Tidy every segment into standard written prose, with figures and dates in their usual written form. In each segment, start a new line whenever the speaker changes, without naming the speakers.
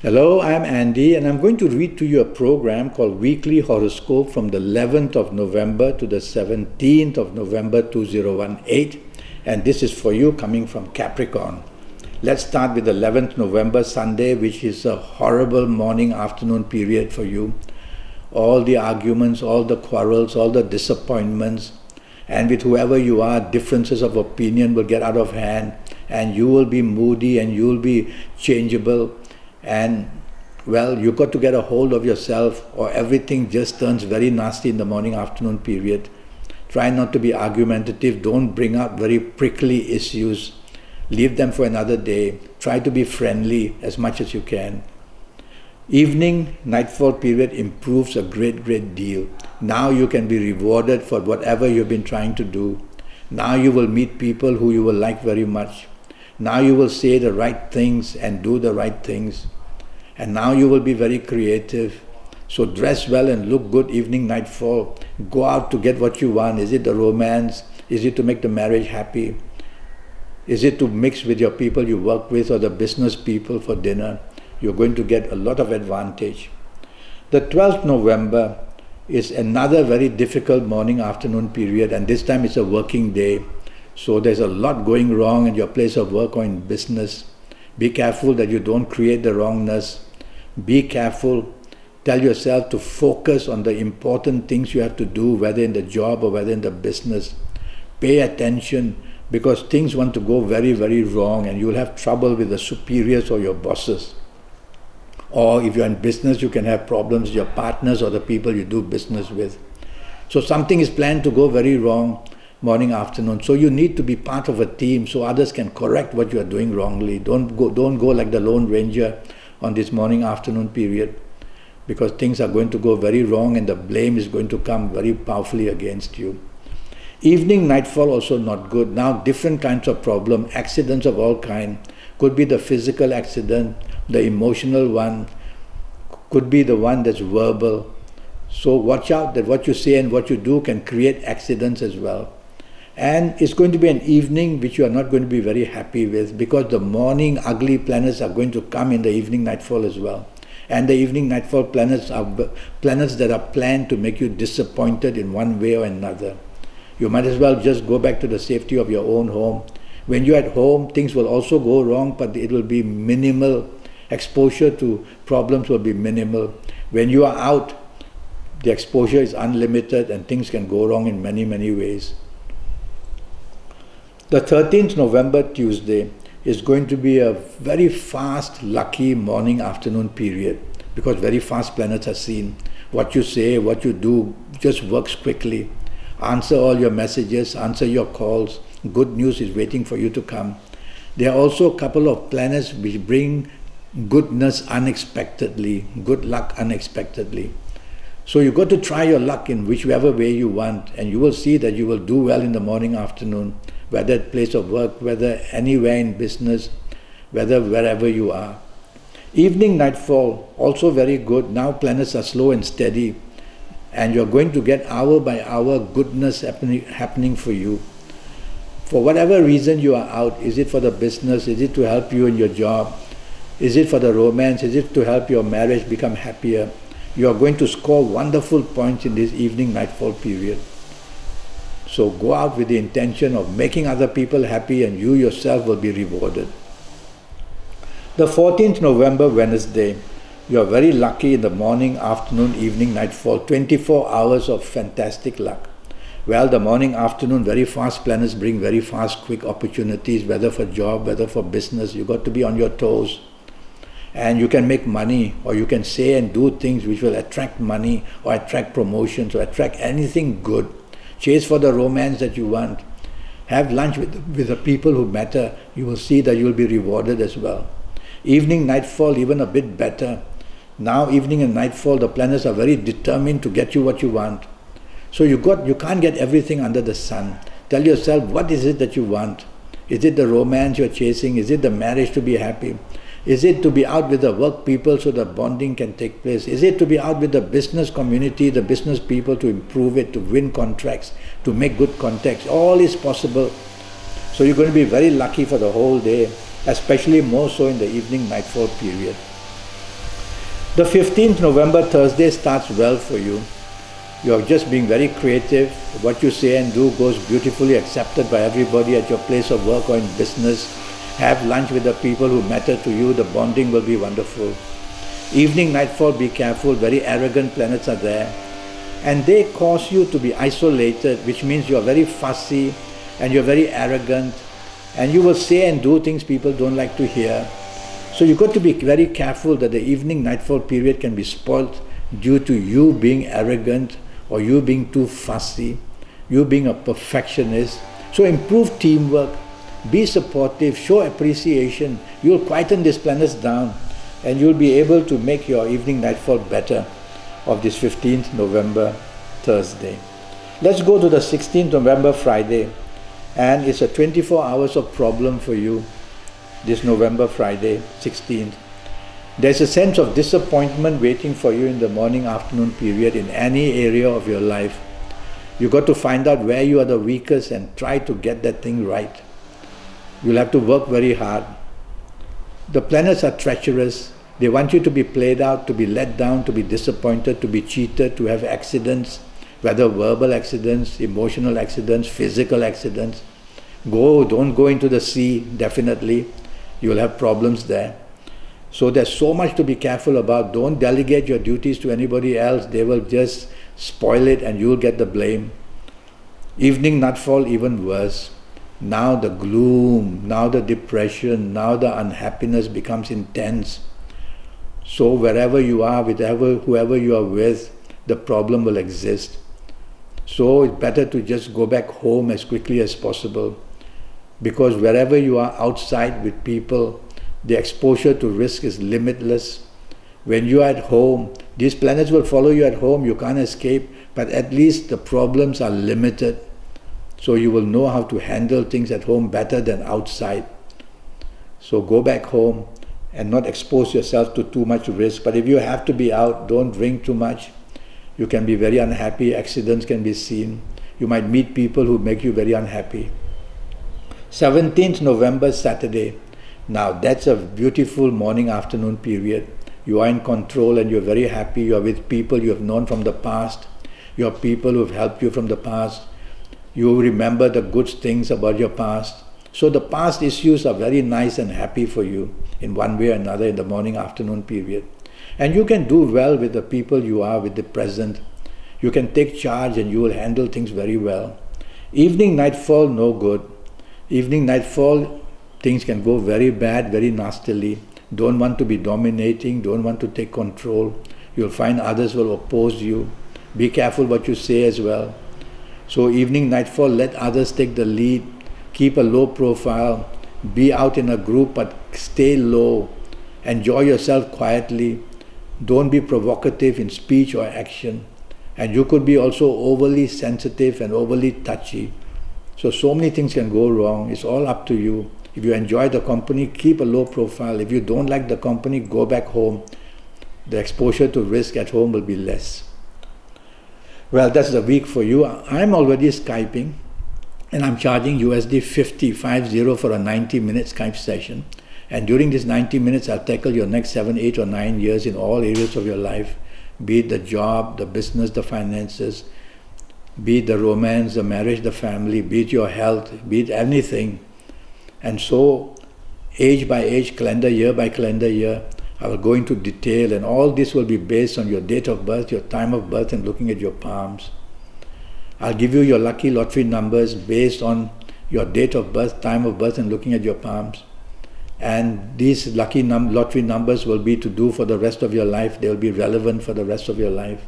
Hello, I'm Andy, and I'm going to read to you a program called Weekly Horoscope from the 11th of November to the 17th of November 2018. And this is for you coming from Capricorn. Let's start with the 11th November Sunday, which is a horrible morning-afternoon period for you. All the arguments, all the quarrels, all the disappointments, and with whoever you are, differences of opinion will get out of hand, and you will be moody and you will be changeable. And well, you got to get a hold of yourself, or everything just turns very nasty in the morning-afternoon period. Try not to be argumentative. Don't bring up very prickly issues. Leave them for another day. Try to be friendly as much as you can. Evening, nightfall period improves a great deal. Now you can be rewarded for whatever you've been trying to do. Now you will meet people who you will like very much. Now you will say the right things and do the right things. And now you will be very creative. So dress well and look good evening, nightfall. Go out to get what you want. Is it the romance? Is it to make the marriage happy? Is it to mix with your people you work with or the business people for dinner? You're going to get a lot of advantage. The 12th November is another very difficult morning-afternoon period, and this time it's a working day. So there's a lot going wrong in your place of work or in business. Be careful that you don't create the wrongness. Be careful. Tell yourself to focus on the important things you have to do, whether in the job or whether in the business. Pay attention, because things want to go very wrong, and you'll have trouble with the superiors or your bosses. Or if you're in business, you can have problems with your partners or the people you do business with. So something is planned to go very wrong morning, afternoon. So you need to be part of a team so others can correct what you are doing wrongly. Don't go like the Lone Ranger on this morning, afternoon period, because things are going to go very wrong and the blame is going to come very powerfully against you. Evening, nightfall also not good. Now different kinds of problem, accidents of all kind. Could be the physical accident, the emotional one, could be the one that's verbal. So watch out that what you say and what you do can create accidents as well. And it's going to be an evening which you are not going to be very happy with, because the morning ugly planets are going to come in the evening nightfall as well. And the evening nightfall planets are planets that are planned to make you disappointed in one way or another. You might as well just go back to the safety of your own home. When you're at home, things will also go wrong, but it will be minimal. Exposure to problems will be minimal. When you are out, the exposure is unlimited and things can go wrong in many ways. The 13th November Tuesday is going to be a very fast, lucky morning-afternoon period, because very fast planets are seen. What you say, what you do just works quickly. Answer all your messages, answer your calls. Good news is waiting for you to come. There are also a couple of planets which bring goodness unexpectedly, good luck unexpectedly. So you got to try your luck in whichever way you want, and you will see that you will do well in the morning, afternoon, whether at place of work, whether anywhere in business, whether wherever you are. Evening, nightfall, also very good. Now planets are slow and steady, and you're going to get hour by hour goodness happening for you. For whatever reason you are out, is it for the business, is it to help you in your job, is it for the romance, is it to help your marriage become happier, you are going to score wonderful points in this evening nightfall period. So go out with the intention of making other people happy, and you yourself will be rewarded. The 14th November Wednesday, you are very lucky in the morning, afternoon, evening, nightfall, 24 hours of fantastic luck. Well, the morning, afternoon, very fast planets bring very fast, quick opportunities, whether for job, whether for business. You got to be on your toes. And you can make money, or you can say and do things which will attract money, or attract promotions, or attract anything good. Chase for the romance that you want. Have lunch with the people who matter. You will see that you will be rewarded as well. Evening, nightfall, even a bit better. Now, evening and nightfall, the planets are very determined to get you what you want. So you can't get everything under the sun. Tell yourself, what is it that you want? Is it the romance you're chasing? Is it the marriage to be happy? Is it to be out with the work people so the bonding can take place? Is it to be out with the business community, the business people, to improve it, to win contracts, to make good contacts? All is possible. So you're going to be very lucky for the whole day, especially more so in the evening nightfall period. The 15th November, Thursday, starts well for you. You're just being very creative. What you say and do goes beautifully accepted by everybody at your place of work or in business. Have lunch with the people who matter to you. The bonding will be wonderful. Evening, nightfall, be careful. Very arrogant planets are there. And they cause you to be isolated, which means you're very fussy and you're very arrogant. And you will say and do things people don't like to hear. So you've got to be very careful that the evening, nightfall period can be spoilt due to you being arrogant or you being too fussy, you being a perfectionist. So improve teamwork, be supportive, show appreciation. You'll quieten these planets down and you'll be able to make your evening, nightfall better of this 15th November, Thursday. Let's go to the 16th November, Friday. And it's a 24 hours of problem for you. This November, Friday, 16th. There's a sense of disappointment waiting for you in the morning, afternoon period in any area of your life. You've got to find out where you are the weakest and try to get that thing right. You'll have to work very hard. The planets are treacherous. They want you to be played out, to be let down, to be disappointed, to be cheated, to have accidents, whether verbal accidents, emotional accidents, physical accidents. Don't go into the sea, definitely. You'll have problems there. So there's so much to be careful about. Don't delegate your duties to anybody else. They will just spoil it and you'll get the blame. Evening, nightfall, even worse. Now the gloom, now the depression, now the unhappiness becomes intense. So wherever you are, whoever you are with, the problem will exist. So it's better to just go back home as quickly as possible. Because wherever you are outside with people, the exposure to risk is limitless. When you are at home, these planets will follow you at home, you can't escape, but at least the problems are limited. So you will know how to handle things at home better than outside. So go back home and not expose yourself to too much risk. But if you have to be out, don't drink too much. You can be very unhappy, accidents can be seen. You might meet people who make you very unhappy. 17th November, Saturday. Now that's a beautiful morning, afternoon period. You are in control and you're very happy. You are with people you have known from the past. You are people who have helped you from the past. You remember the good things about your past. So the past issues are very nice and happy for you in one way or another in the morning, afternoon period. And you can do well with the people you are with the present. You can take charge and you will handle things very well. Evening, nightfall, no good. Evening, nightfall, things can go very bad, very nastily. Don't want to be dominating, don't want to take control. You'll find others will oppose you. Be careful what you say as well. So evening, nightfall, let others take the lead. Keep a low profile. Be out in a group but stay low. Enjoy yourself quietly. Don't be provocative in speech or action. And you could be also overly sensitive and overly touchy. So many things can go wrong. It's all up to you. If you enjoy the company, keep a low profile. If you don't like the company, go back home. The exposure to risk at home will be less. Well, that's the week for you. I'm already Skyping and I'm charging USD 50 for a 90-minute Skype session. And during these 90 minutes, I'll tackle your next 7, 8 or 9 years in all areas of your life. Be it the job, the business, the finances, be it the romance, the marriage, the family, be it your health, be it anything. And so, age by age, calendar year by calendar year, I will go into detail, and all this will be based on your date of birth, your time of birth, and looking at your palms. I'll give you your lucky lottery numbers based on your date of birth, time of birth, and looking at your palms. And these lucky lottery numbers will be to do for the rest of your life. They will be relevant for the rest of your life.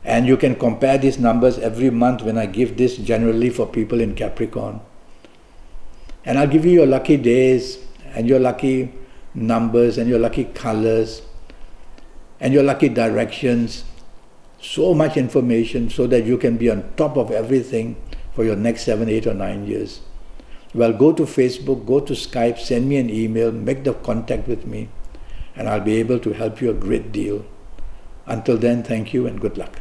And you can compare these numbers every month when I give this generally for people in Capricorn. And I'll give you your lucky days and your lucky numbers and your lucky colors and your lucky directions. So much information so that you can be on top of everything for your next 7, 8 or 9 years. Well, go to Facebook, go to Skype, send me an email, make the contact with me, and I'll be able to help you a great deal. Until then, thank you and good luck.